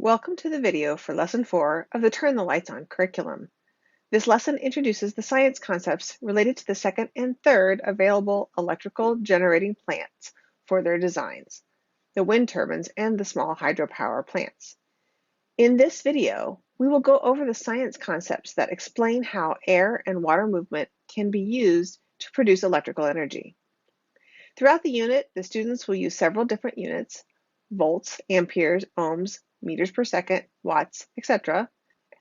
Welcome to the video for Lesson 4 of the Turn the Lights On curriculum. This lesson introduces the science concepts related to the second and third available electrical generating plants for their designs, the wind turbines and the small hydropower plants. In this video, we will go over the science concepts that explain how air and water movement can be used to produce electrical energy. Throughout the unit, the students will use several different units: volts, amperes, ohms, meters per second, watts, etc.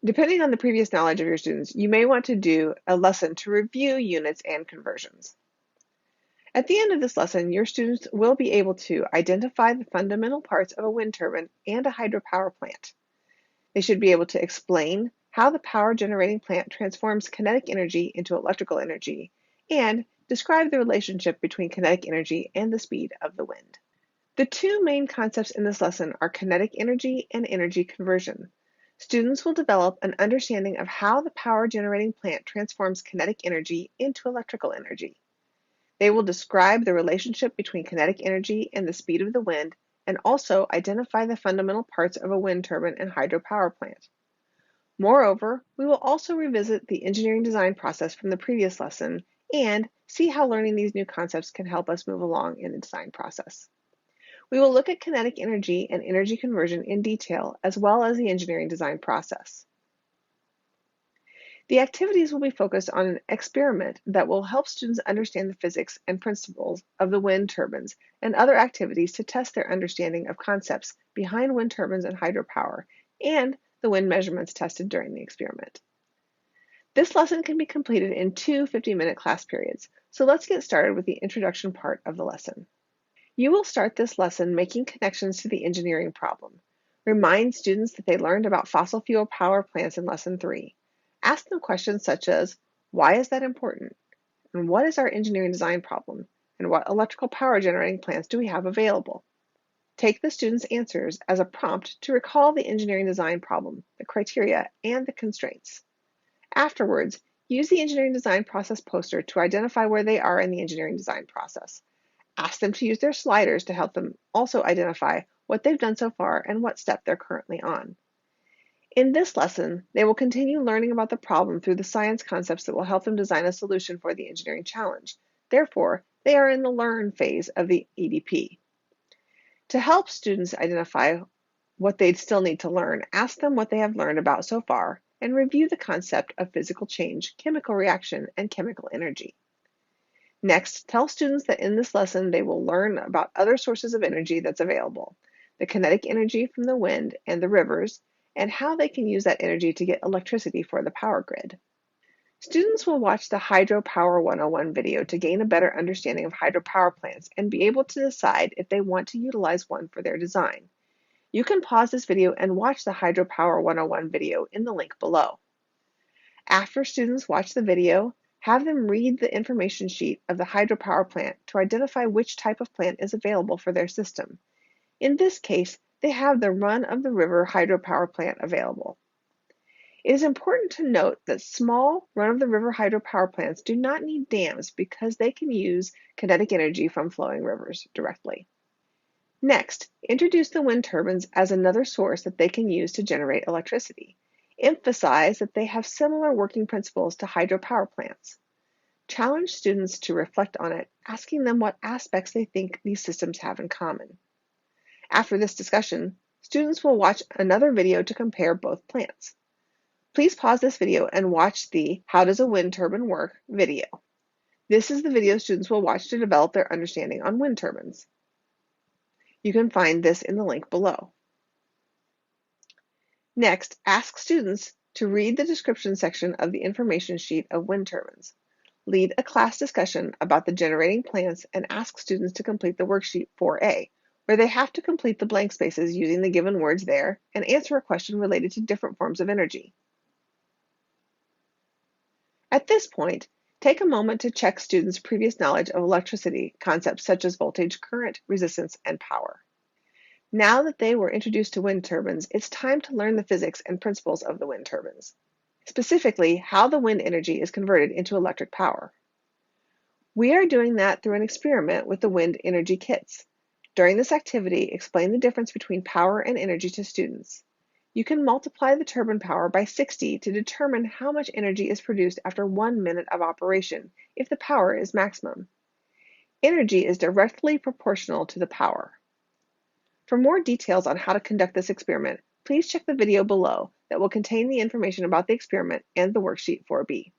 Depending on the previous knowledge of your students, you may want to do a lesson to review units and conversions. At the end of this lesson, your students will be able to identify the fundamental parts of a wind turbine and a hydropower plant. They should be able to explain how the power generating plant transforms kinetic energy into electrical energy and describe the relationship between kinetic energy and the speed of the wind. The two main concepts in this lesson are kinetic energy and energy conversion. Students will develop an understanding of how the power generating plant transforms kinetic energy into electrical energy. They will describe the relationship between kinetic energy and the speed of the wind and also identify the fundamental parts of a wind turbine and hydropower plant. Moreover, we will also revisit the engineering design process from the previous lesson and see how learning these new concepts can help us move along in the design process. We will look at kinetic energy and energy conversion in detail, as well as the engineering design process. The activities will be focused on an experiment that will help students understand the physics and principles of the wind turbines and other activities to test their understanding of concepts behind wind turbines and hydropower and the wind measurements tested during the experiment. This lesson can be completed in two 50-minute class periods, so let's get started with the introduction part of the lesson. You will start this lesson making connections to the engineering problem. Remind students that they learned about fossil fuel power plants in Lesson 3. Ask them questions such as, why is that important? And what is our engineering design problem? And what electrical power generating plants do we have available? Take the students' answers as a prompt to recall the engineering design problem, the criteria, and the constraints. Afterwards, use the engineering design process poster to identify where they are in the engineering design process. Ask them to use their sliders to help them also identify what they've done so far and what step they're currently on. In this lesson, they will continue learning about the problem through the science concepts that will help them design a solution for the engineering challenge. Therefore, they are in the learn phase of the EDP. To help students identify what they'd still need to learn, ask them what they have learned about so far and review the concept of physical change, chemical reaction, and chemical energy. Next, tell students that in this lesson they will learn about other sources of energy that's available, the kinetic energy from the wind and the rivers, and how they can use that energy to get electricity for the power grid. Students will watch the Hydropower 101 video to gain a better understanding of hydropower plants and be able to decide if they want to utilize one for their design. You can pause this video and watch the Hydropower 101 video in the link below. After students watch the video, have them read the information sheet of the hydropower plant to identify which type of plant is available for their system. In this case, they have the run-of-the-river hydropower plant available. It is important to note that small run-of-the-river hydropower plants do not need dams because they can use kinetic energy from flowing rivers directly. Next, introduce the wind turbines as another source that they can use to generate electricity. Emphasize that they have similar working principles to hydropower plants. Challenge students to reflect on it, asking them what aspects they think these systems have in common. After this discussion, students will watch another video to compare both plants. Please pause this video and watch the How Does a Wind Turbine Work video. This is the video students will watch to develop their understanding on wind turbines. You can find this in the link below. Next, ask students to read the description section of the information sheet of wind turbines. Lead a class discussion about the generating plants and ask students to complete the worksheet 4A, where they have to complete the blank spaces using the given words there and answer a question related to different forms of energy. At this point, take a moment to check students' previous knowledge of electricity concepts such as voltage, current, resistance, and power. Now that they were introduced to wind turbines, it's time to learn the physics and principles of the wind turbines, specifically how the wind energy is converted into electric power. We are doing that through an experiment with the wind energy kits. During this activity, explain the difference between power and energy to students. You can multiply the turbine power by 60 to determine how much energy is produced after 1 minute of operation if the power is maximum. Energy is directly proportional to the power. For more details on how to conduct this experiment, please check the video below that will contain the information about the experiment and the worksheet 4B.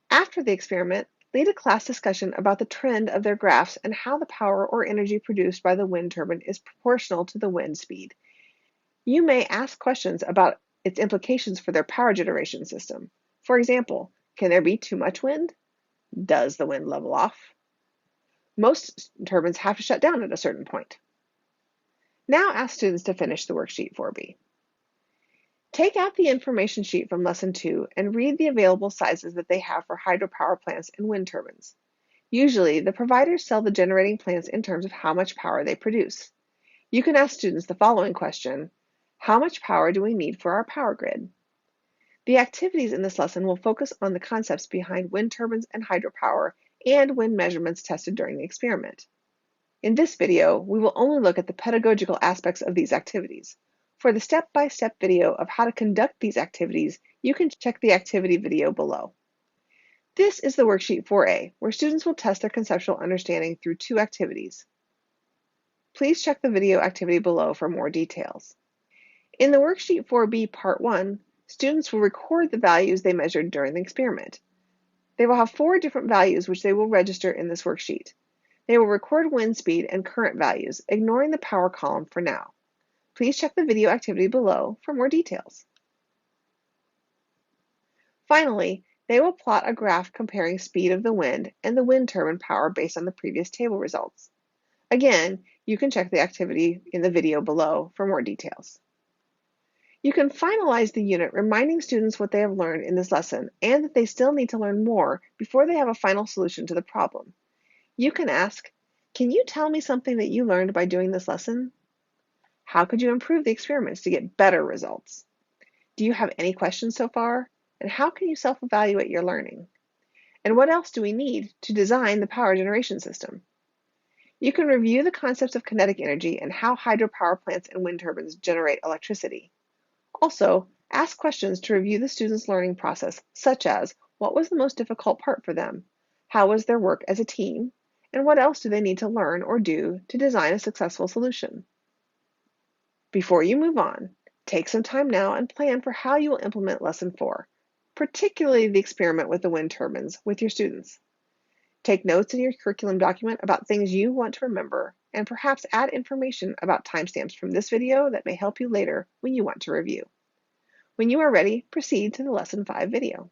After the experiment, lead a class discussion about the trend of their graphs and how the power or energy produced by the wind turbine is proportional to the wind speed. You may ask questions about its implications for their power generation system. For example, can there be too much wind? Does the wind level off? Most turbines have to shut down at a certain point. Now ask students to finish the worksheet 4B. Take out the information sheet from Lesson 2 and read the available sizes that they have for hydropower plants and wind turbines. Usually, the providers sell the generating plants in terms of how much power they produce. You can ask students the following question: how much power do we need for our power grid? The activities in this lesson will focus on the concepts behind wind turbines and hydropower and wind measurements tested during the experiment. In this video, we will only look at the pedagogical aspects of these activities. For the step-by-step video of how to conduct these activities, you can check the activity video below. This is the worksheet 4A, where students will test their conceptual understanding through 2 activities. Please check the video activity below for more details. In the worksheet 4B Part 1, students will record the values they measured during the experiment. They will have 4 different values which they will register in this worksheet. They will record wind speed and current values, ignoring the power column for now. Please check the video activity below for more details. Finally, they will plot a graph comparing speed of the wind and the wind turbine power based on the previous table results. Again, you can check the activity in the video below for more details. You can finalize the unit reminding students what they have learned in this lesson and that they still need to learn more before they have a final solution to the problem. You can ask, can you tell me something that you learned by doing this lesson? How could you improve the experiments to get better results? Do you have any questions so far? And how can you self-evaluate your learning? And what else do we need to design the power generation system? You can review the concepts of kinetic energy and how hydropower plants and wind turbines generate electricity. Also, ask questions to review the students' learning process, such as, what was the most difficult part for them? How was their work as a team? And what else do they need to learn or do to design a successful solution? Before you move on, take some time now and plan for how you will implement Lesson 4, particularly the experiment with the wind turbines, with your students. Take notes in your curriculum document about things you want to remember, and perhaps add information about timestamps from this video that may help you later when you want to review. When you are ready, proceed to the Lesson 5 video.